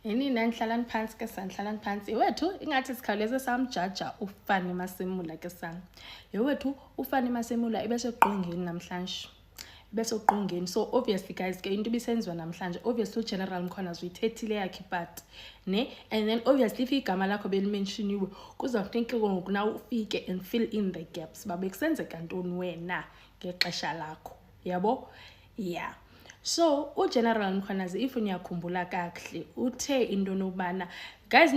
Yini nanhlalani phansi ke sanhlalani phansi wethu ingathi sikhawuleze samjaja uFani Masemula ke sana. Yewethu uFani Masemula ebese qongeni namhlanje. Bese uqongeni. So obviously guys ke into ibisenziwa namhlanje obviously uGeneral Mkhwanazi uyithethile yakhe but ne and then obviously if igama lakho belimensioniwe kuzawufuneka ngoku na ufike and fill in the gaps babe kusenzeka ntoni wena ngexesha lakho yabo yeah. So uGeneral Mkhwanazi if niyakhumbula kahle uthe into nobana guys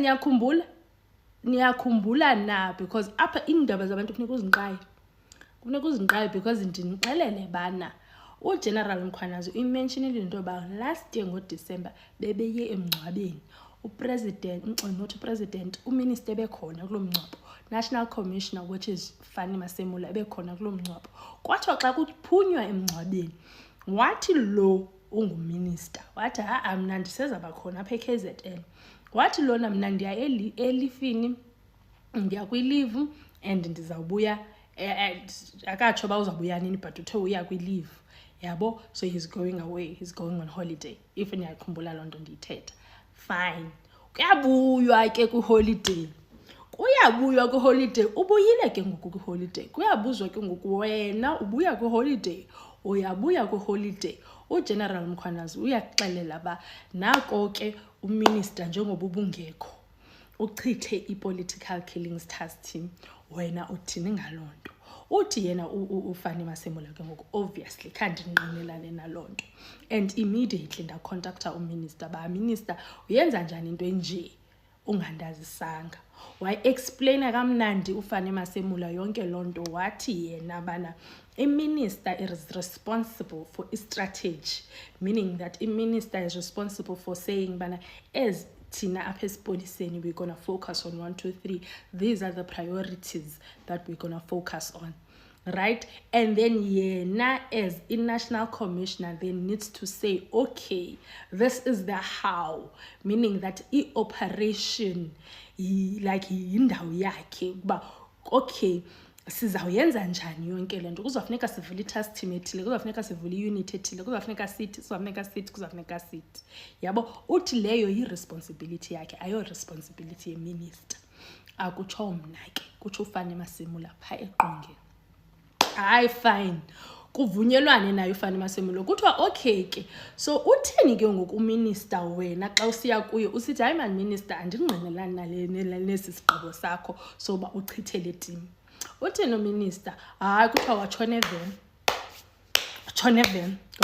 niyakhumbula na because apha indaba zabantu kufuneka uzinqaye because ndinixelele bana uGeneral Mkhwanazi umentionile into ba last year ngoDecember bebeye emngcwabeni upresident uminister bekhona kulomngcwabo National Commissioner which is Fani Masemula bekhona kulomngcwabo kwathi xa kuphunywa emngcwabeni wathi lo unguminister wathi mna ndisezaba khona apha eKZN wathi lona mna ndiya elifini ndiya kwi-leave and ndizawubuya akatsho ba uzabuya nini but uthe uya kwi-leave yabo so he's going away, he's going on holiday if niyakhumbula loo nto ndiyithetha fine kuyabuywa ke ku-holiday ubuyile ke ngoku ku-holiday kuyabuzwa ke ngoku wena ubuya ku-holiday uyabuya ku-holiday uGeneral Mkhwanazi uyaxelela ba nako ke uminister njengoba ubungekho uchithe i-political killings task team wena uthini ngaloo nto uthi yena uFani Masemula ke ngoku obviously kanti ndinqinelane naloo nto and immediately ndacontacta uminister ba minister uyenza njani into enje ungandazisanga explain kamnandi uFani Masemula yonke loo nto wathi yena bana i-minister is responsible for strategy meaning that i-minister is responsible for saying bana as thina apha esipoliseni we're going to focus on 1 2 3 these are the priorities that we're going to focus on right and then yena as a national commissioner then needs to say okay this is the how meaning that operation like indawo yakhe kuba okay sizawuyenza njani yonke lento kuzofuneka sivule i-task team ethile kuzofuneka sivule i-unit ethile kuzofuneka sithi yabo uthi leyo yi-responsibility yakhe ayo responsibility ye-minister akutsho mna ke kutsho uFani Masemula pha eqongeni hayi fine kuvunyelwane nayo uFani Masemula kuthiwa okay ke so utheni ke ngoku uminister wena xa usiya kuyo usithi hayi man minister andingqinelani nalesi sigqibo sakho soba uchithele team utheni uminister hayi kuthiwa watshonevela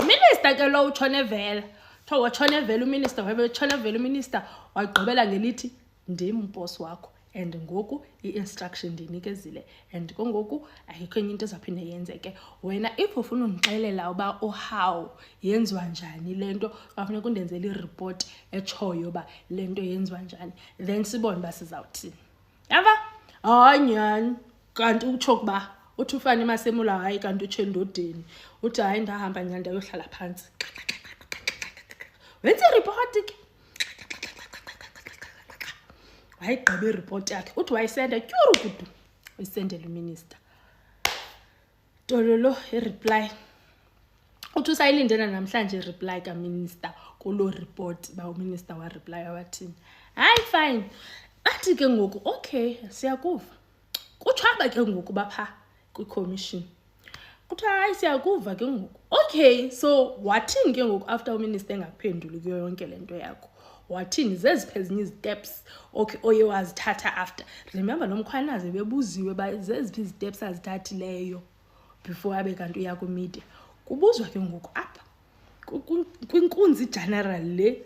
uminister ke lo utshonevela kuthiwa watshonevela uminister wabetshonevela uminister wagqibela ngelithi ndim boss wakho and ngoku i-instruction ndinikezile and kongoku ayikho enye into ezaphinde yenzeke wena if ufuna undixelela uba how yenziwa njani lento kwafuneka undenzele i-report etshoyo ba lento yenziwa njani then sibone ba sizawuthini yava hayi nyani kanti utsho kuba uthi uFani Masemula hayi kanti utsho endodeni uthi hayi ndahamba nyani ndayohlala phansi wenza i-report ke wayigqiba i-report yakhe uthi wayisenda kyurukudu uyisendela uminister tololo i-reply uthi usayilindela namhlanje i-reply kaminister kulo report ba uminister wa reply wathini hayi fine athi ke ngoku okay siyakuva kuthiwa ke ngoku bapha kwi-commission kuthiwa hayi siyakuva ke ngoku okay so wathini ke ngoku after uminister engakuphenduli kuyo yonke lento yakho wathini zeziphi ezinye steps okay oye wazithatha after remember nomkhwanazi bebuziwe ba zeziphi steps azithathileyo before abe kanti uya ku-media kubuzwa ke ngoku apha kwinkunzi general le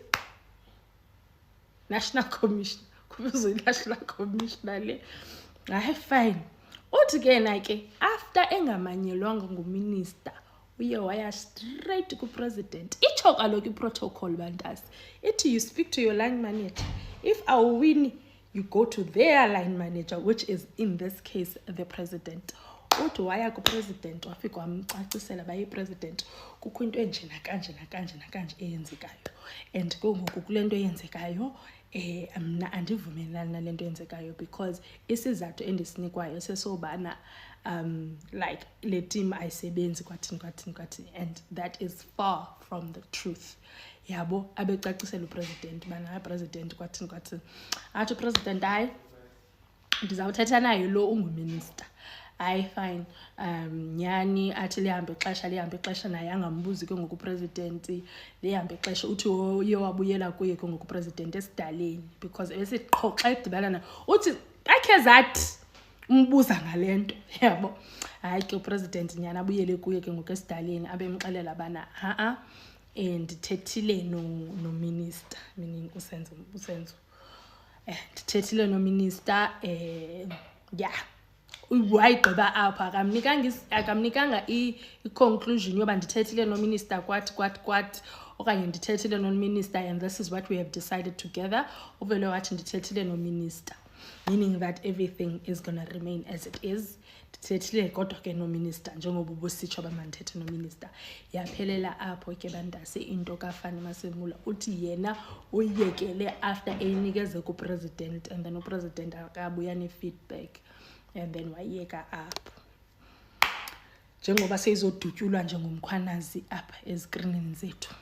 national commission kubuzwa i-national commissioner le hayi fine uthi ke na ke after engamanyelwanga nguminister uye waya straight ku-president itsho kaloku i-protocol bantasi ithi you speak to your line manager if awuwini you go to their line manager which is in this case the president uthi waya ku-president wafika wamcacisela ba yi-president kukho into enje nakanje eyenzekayo and kongoku kule nto eyenzekayo mna andivumelani nale nto eyenzekayo because isizathu endisinikwayo sesobana like le team ayisebenzi kwathini and that is far from the truth yabo abecacisela upresident bana president kwathini athi upresident hayi ndizawuthetha naye lo unguminister. Hayi fine, nyani athi lihambe ixesha naye angambuzi ke ngoku president lihambe ixesha uthi uye wabuyela kuye ke ngoku president esidaleni because ebesiqhoxa edibana na uthi akhe zathi umbuza ngalento yabo. Hayi ke upresident nyani abuyele kuye ke ngoku esidaleni abemxelela bana ndithethile no minister, meaning usenzo ndithethile no minister wayigqiba apha akamnikanga i-conclusion yoba ndithethile no minister kwathi okanye ndithethile no minister and this is what we have decided together. Uvele wathi ndithethile no minister, meaning that everything is going to remain as it is. Ndithethile kodwa ke no minister njengoba ubusitsho bamandithethe no minister. Yaphelela apho ke bandase into kaFani Masemula uthi yena uyekele after enikeze ku president and then upresident akabuya ne feedback and then wayeka apho njengoba seyizodutyulwa njengomkhwanazi apha ezikrinini zethu.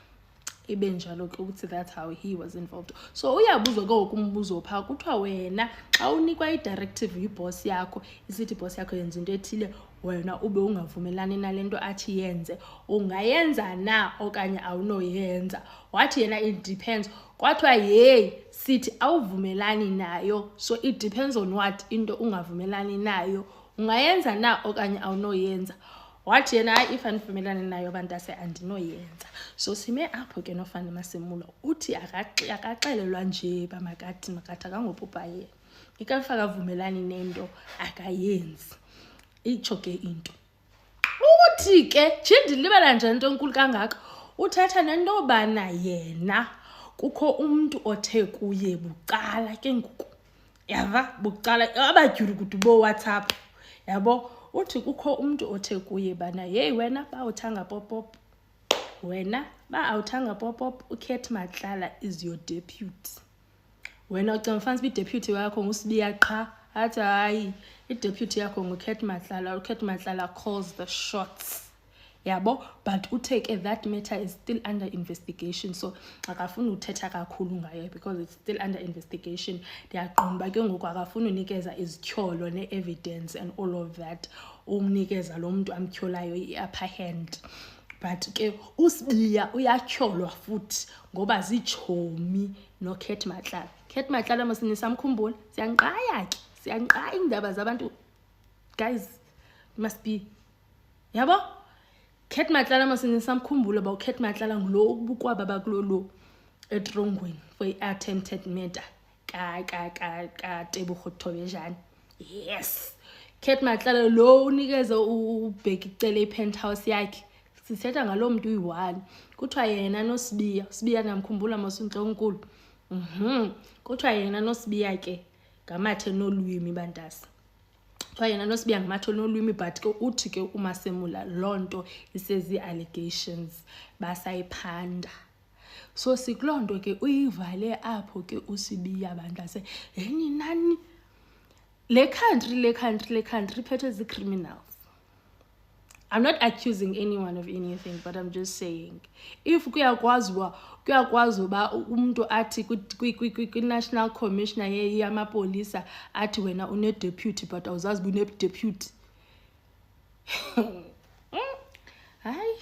Ibe njalo ke uthi that's how he was involved. So uyabuzwa ke ukumbuzo pha kuthiwa wena xa unikwa i-directive yiboss yakho isithi boss yakho yenza into ethile wena ube ungavumelani nalento athi yenze, ungayenza na okanye awunoyenza. Wathi yena it depends. Kwathiwa hey sithi awuvumelani nayo, so it depends on what into ungavumelani nayo, ungayenza na okanye awunoyenza. Wathi yena if anivumelani nayo bantase andinoyenza. So sime apho ke noFani Masemula uthi akaxelelwa nje bamakathi akangophupa yena ikafaka vumelani nento akayenzi. Itsho ke into uthi ke ndilibala nje into enkulu kangaka uthatha nento bana yena kukho umuntu othe kuye bucala ke ngoku yava bucala abadyuri kude bo WhatsApp yabo. Uthi kukho umuntu othe kuye bana hey wena bawuthanga popop, wena awuthanga popop, uKate Matlala is your deputy. Wena ucela mfansi deputy wakho nguSibiya qha. Athi hayi i-deputy yakho nguKate Matlala. uKate Matlala calls the shots yabo, but utake that matter is still under investigation, so akafuni uthetha kakhulu ngayo because it's still under investigation. Ndiyaqomba ke ngoku akafuni unikeza izityholo ne-evidence and all of that, umnikeza lo muntu amtyholayo i-upper hand. But ke uSibiya uyatyholwa futhi ngoba ziitshomi noKate Matlala. Kate Matlala masinisamkhumbula siyanqaya ke siyanqaya indaba zabantu guys, must be yabo. Kate Matlala masinisamkhumbula ba uKate Matlala ngulo ubukwaba bakulolo etrongweni for attempted murder ka Tebogo Thobejane. Yes, Kate Matlala lo unikeze ubheki icele i-penthouse yakhe. Sithetha ngalo muntu uyi-1 kuthiwa yena noSibiya namkhumbula masunhlonkulu. Kuthiwa yena noSibiya ke ngamathe nolwimi bantasa. Kuthiwa yena noSibiya ngamathe nolwimi, but ke uthi ke uMasemula lonto isezi allegations basayiphanda. So sikulonto ke uyivale apho ke uSibiya bantase yeni nani le country phethe zi criminals. I'm not accusing anyone of anything, but I'm just saying if kuyakwazi uba umuntu athi kwi-National Commissioner yamapolisa athi wena une-deputy but awuzazi une-deputy hayi